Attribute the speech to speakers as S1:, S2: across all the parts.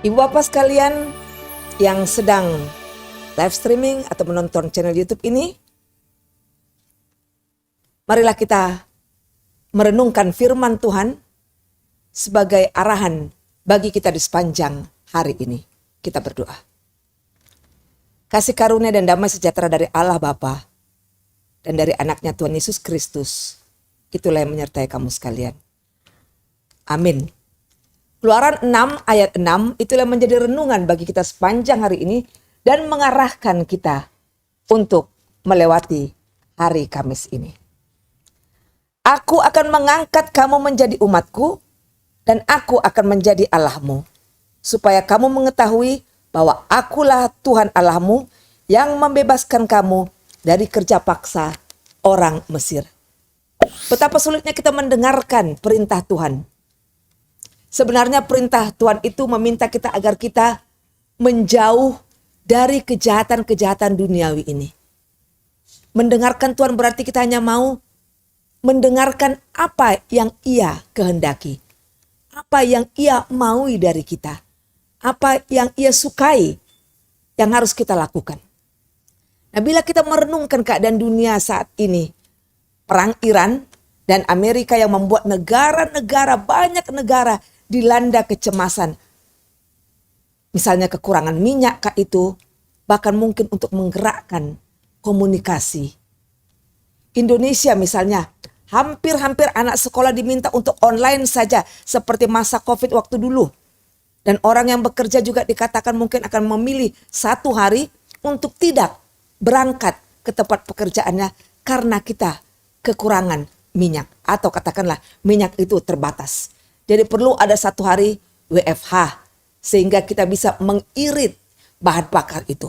S1: Ibu bapak sekalian yang sedang live streaming atau menonton channel YouTube ini, marilah kita merenungkan firman Tuhan sebagai arahan bagi kita di sepanjang hari ini. Kita berdoa. Kasih karunia dan damai sejahtera dari Allah Bapa dan dari anaknya Tuhan Yesus Kristus, itulah yang menyertai kamu sekalian. Amin. Keluaran 6 ayat 6 itulah menjadi renungan bagi kita sepanjang hari ini dan mengarahkan kita untuk melewati hari Kamis ini. Aku akan mengangkat kamu menjadi umatku dan aku akan menjadi Allahmu, supaya kamu mengetahui bahwa akulah Tuhan Allahmu yang membebaskan kamu dari kerja paksa orang Mesir. Betapa sulitnya kita mendengarkan perintah Tuhan. Sebenarnya perintah Tuhan itu meminta kita agar kita menjauh dari kejahatan-kejahatan duniawi ini. Mendengarkan Tuhan berarti kita hanya mau mendengarkan apa yang Ia kehendaki. Apa yang Ia maui dari kita. Apa yang Ia sukai yang harus kita lakukan. Nah, bila kita merenungkan keadaan dunia saat ini, perang Iran dan Amerika yang membuat banyak negara dilanda kecemasan. Misalnya kekurangan minyak kah itu, bahkan mungkin untuk menggerakkan komunikasi. Indonesia misalnya, hampir anak sekolah diminta untuk online saja seperti masa COVID waktu dulu. Dan orang yang bekerja juga dikatakan mungkin akan memilih satu hari untuk tidak berangkat ke tempat pekerjaannya karena kita kekurangan minyak. Atau katakanlah minyak itu terbatas. Jadi perlu ada satu hari WFH sehingga kita bisa mengirit bahan bakar itu.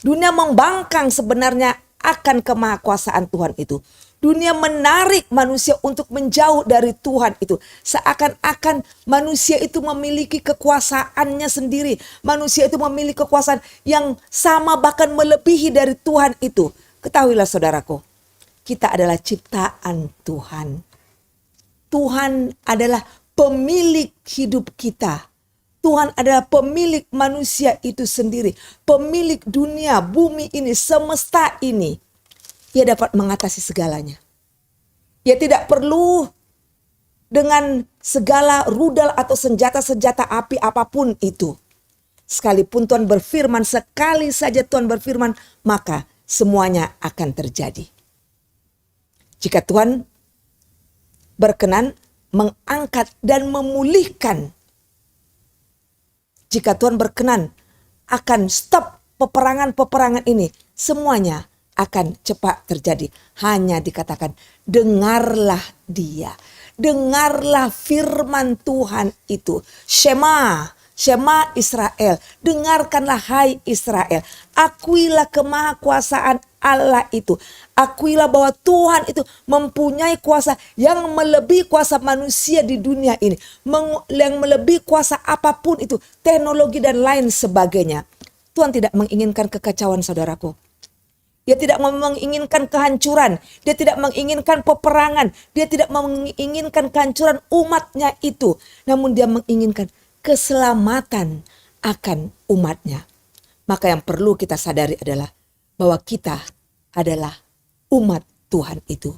S1: Dunia membangkang sebenarnya akan kemahakuasaan Tuhan itu. Dunia menarik manusia untuk menjauh dari Tuhan itu. Seakan-akan manusia itu memiliki kekuasaannya sendiri. Manusia itu memiliki kekuasaan yang sama bahkan melebihi dari Tuhan itu. Ketahuilah saudaraku, kita adalah ciptaan Tuhan. Tuhan adalah pemilik hidup kita. Tuhan adalah pemilik manusia itu sendiri. Pemilik dunia, bumi ini, semesta ini. Ia dapat mengatasi segalanya. Ia tidak perlu dengan segala rudal atau senjata-senjata api apapun itu. Sekalipun Tuhan berfirman, sekali saja Tuhan berfirman, maka semuanya akan terjadi. Jika Tuhan berkenan mengangkat dan memulihkan. Jika Tuhan berkenan akan stop peperangan-peperangan ini. Semuanya akan cepat terjadi. Hanya dikatakan dengarlah dia. Dengarlah firman Tuhan itu. Shema Israel. Dengarkanlah hai Israel. Akuilah kemahakuasaan Allah itu. Akuilah bahwa Tuhan itu mempunyai kuasa yang melebihi kuasa manusia di dunia ini. Yang melebihi kuasa apapun itu. Teknologi dan lain sebagainya. Tuhan tidak menginginkan kekacauan saudaraku. Dia tidak menginginkan kehancuran. Dia tidak menginginkan peperangan. Dia tidak menginginkan kehancuran umatnya itu. Namun dia menginginkan keselamatan akan umatnya. Maka yang perlu kita sadari adalah bahwa kita adalah umat Tuhan itu.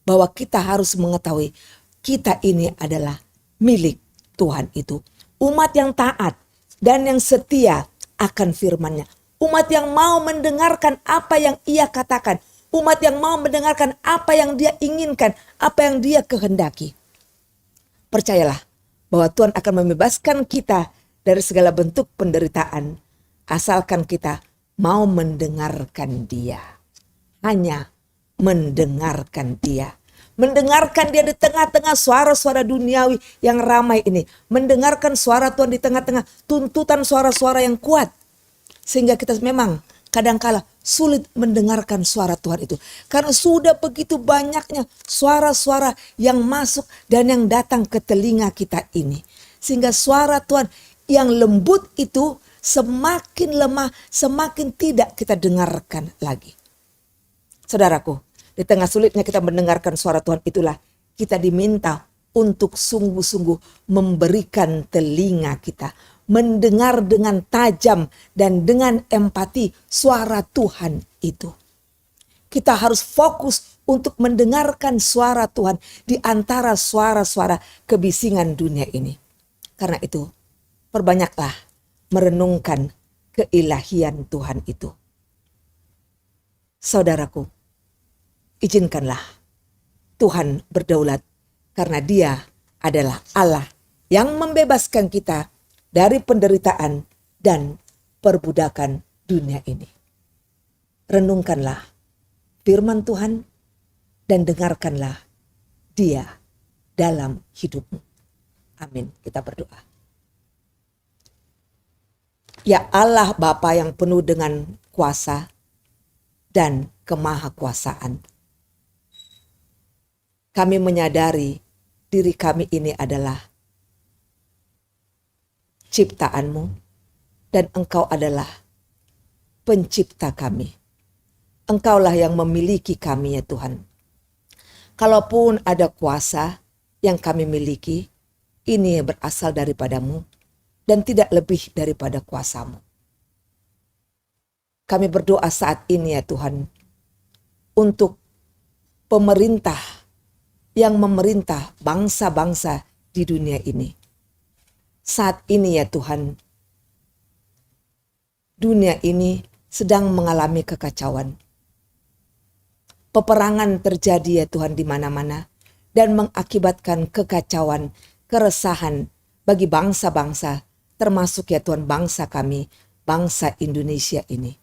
S1: Bahwa kita harus mengetahui kita ini adalah milik Tuhan itu. Umat yang taat dan yang setia akan firman-Nya. Umat yang mau mendengarkan apa yang Ia katakan. Umat yang mau mendengarkan apa yang Dia inginkan, apa yang Dia kehendaki. Percayalah bahwa Tuhan akan membebaskan kita dari segala bentuk penderitaan. Asalkan kita mau mendengarkan Dia. Hanya mendengarkan Dia. Mendengarkan Dia di tengah-tengah suara-suara duniawi yang ramai ini. Mendengarkan suara Tuhan di tengah-tengah tuntutan suara-suara yang kuat. Sehingga kita memang kadangkala sulit mendengarkan suara Tuhan itu. Karena sudah begitu banyaknya suara-suara yang masuk dan yang datang ke telinga kita ini. Sehingga suara Tuhan yang lembut itu semakin lemah, semakin tidak kita dengarkan lagi. Saudaraku, di tengah sulitnya kita mendengarkan suara Tuhan itulah kita diminta untuk sungguh-sungguh memberikan telinga kita, mendengar dengan tajam dan dengan empati suara Tuhan itu. Kita harus fokus untuk mendengarkan suara Tuhan di antara suara-suara kebisingan dunia ini. Karena itu, perbanyaklah merenungkan keilahian Tuhan itu. Saudaraku, izinkanlah Tuhan berdaulat karena Dia adalah Allah yang membebaskan kita dari penderitaan dan perbudakan dunia ini. Renungkanlah firman Tuhan dan dengarkanlah Dia dalam hidupmu. Amin. Kita berdoa. Ya Allah Bapa yang penuh dengan kuasa dan kemahakuasaan. Kami menyadari diri kami ini adalah ciptaan-Mu dan Engkau adalah pencipta kami. Engkaulah yang memiliki kami ya Tuhan. Kalaupun ada kuasa yang kami miliki, ini berasal daripada-Mu dan tidak lebih daripada kuasa-Mu. Kami berdoa saat ini ya Tuhan, untuk pemerintah yang memerintah bangsa-bangsa di dunia ini. Saat ini ya Tuhan, dunia ini sedang mengalami kekacauan. Peperangan terjadi ya Tuhan di mana-mana dan mengakibatkan kekacauan, keresahan bagi bangsa-bangsa, termasuk ya Tuhan bangsa kami, bangsa Indonesia ini.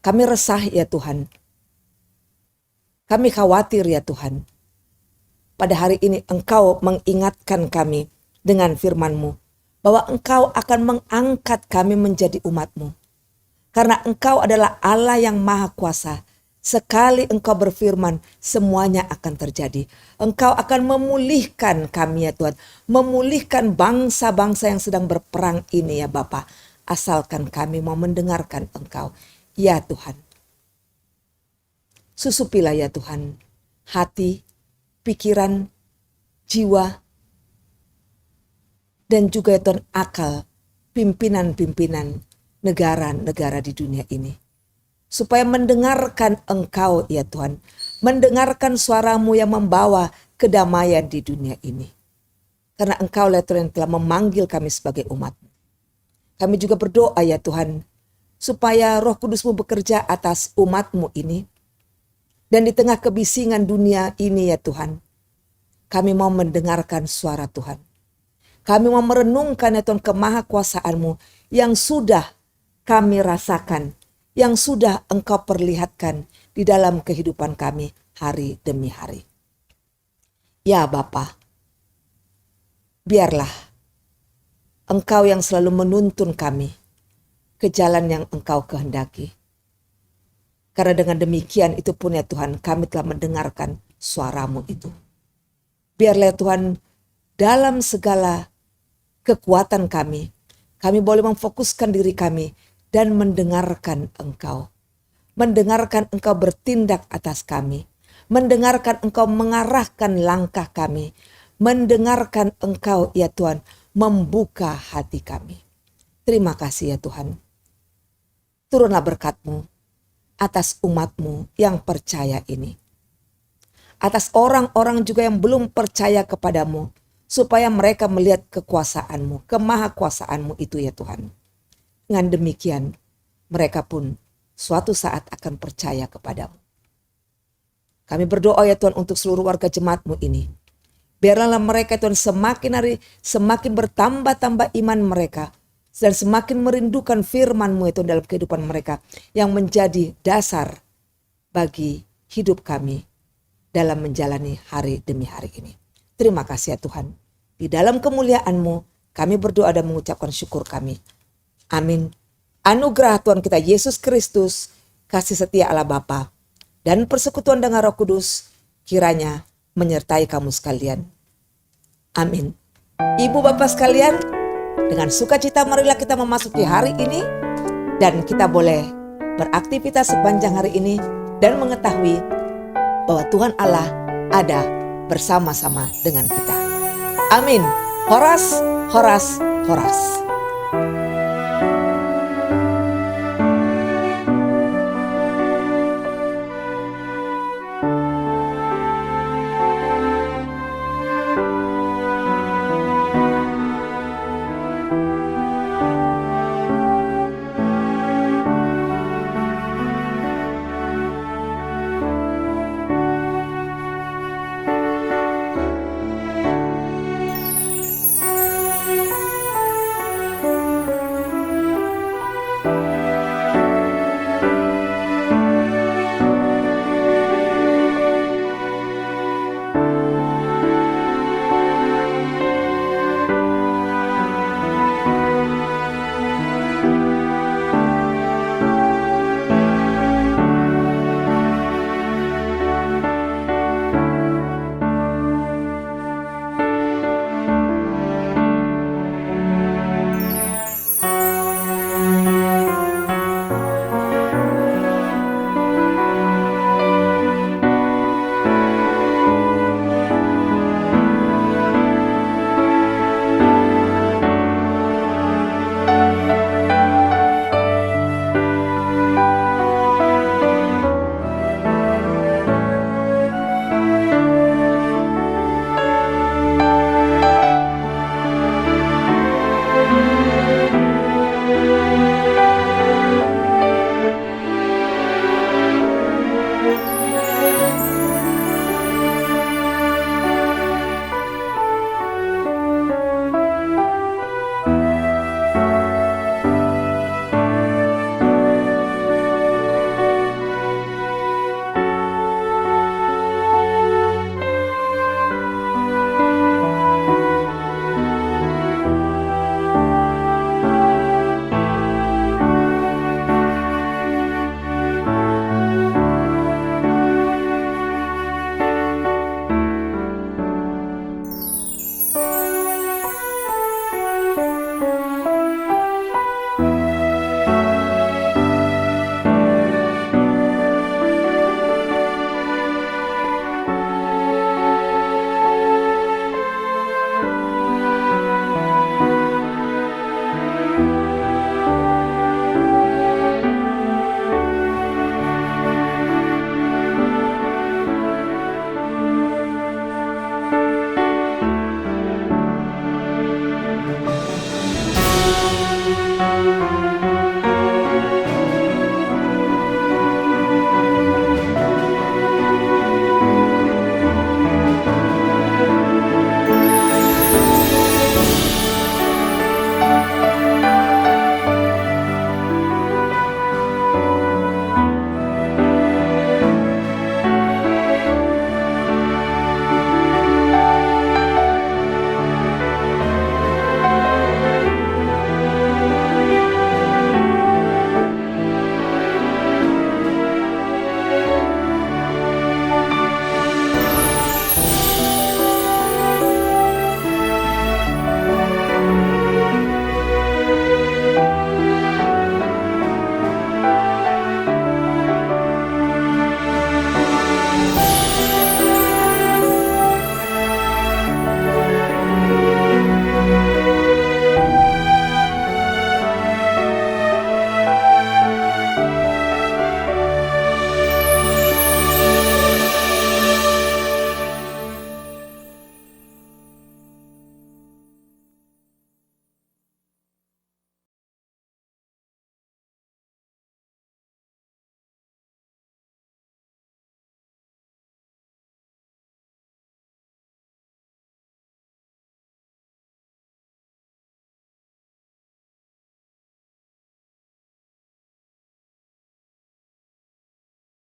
S1: Kami resah ya Tuhan. Kami khawatir ya Tuhan. Pada hari ini Engkau mengingatkan kami dengan firman-Mu bahwa Engkau akan mengangkat kami menjadi umat-Mu. Karena Engkau adalah Allah yang maha kuasa. Sekali Engkau berfirman, semuanya akan terjadi. Engkau akan memulihkan kami ya Tuhan. Memulihkan bangsa-bangsa yang sedang berperang ini ya Bapa. Asalkan kami mau mendengarkan Engkau. Ya Tuhan. Susupilah ya Tuhan. Hati, pikiran, jiwa, dan juga ya Tuhan akal pimpinan-pimpinan negara-negara di dunia ini. Supaya mendengarkan Engkau ya Tuhan. Mendengarkan suara-Mu yang membawa kedamaian di dunia ini. Karena Engkau ya Tuhan yang telah memanggil kami sebagai umat. Kami juga berdoa ya Tuhan. Supaya Roh Kudus-Mu bekerja atas umat-Mu ini. Dan di tengah kebisingan dunia ini ya Tuhan. Kami mau mendengarkan suara Tuhan. Kami mau merenungkan ya Tuhan kemahakuasaan-Mu yang sudah kami rasakan. Yang sudah Engkau perlihatkan di dalam kehidupan kami hari demi hari. Ya Bapa, biarlah Engkau yang selalu menuntun kami ke jalan yang Engkau kehendaki. Karena dengan demikian itu pun ya Tuhan kami telah mendengarkan suara-Mu itu. Biarlah Tuhan dalam segala kekuatan kami boleh memfokuskan diri kami dan mendengarkan Engkau. Mendengarkan Engkau bertindak atas kami. Mendengarkan Engkau mengarahkan langkah kami. Mendengarkan Engkau ya Tuhan membuka hati kami. Terima kasih ya Tuhan. Turunlah berkat-Mu atas umat-Mu yang percaya ini. Atas orang-orang juga yang belum percaya kepadamu. Supaya mereka melihat kekuasaan-Mu, kemahakuasaan-Mu itu ya Tuhan. Dengan demikian mereka pun suatu saat akan percaya kepadamu. Kami berdoa ya Tuhan untuk seluruh warga jemaat-Mu ini. Biarlah mereka Tuhan semakin hari semakin bertambah-tambah iman mereka. Dan semakin merindukan firman-Mu itu dalam kehidupan mereka. Yang menjadi dasar bagi hidup kami dalam menjalani hari demi hari ini. Terima kasih ya Tuhan. Di dalam kemuliaan-Mu kami berdoa dan mengucapkan syukur kami. Amin. Anugerah Tuhan kita Yesus Kristus, kasih setia Allah Bapa, dan persekutuan dengan Roh Kudus kiranya menyertai kamu sekalian. Amin. Ibu Bapak sekalian, dengan sukacita marilah kita memasuki hari ini dan kita boleh beraktivitas sepanjang hari ini dan mengetahui bahwa Tuhan Allah ada bersama-sama dengan kita. Amin. Horas, horas, horas.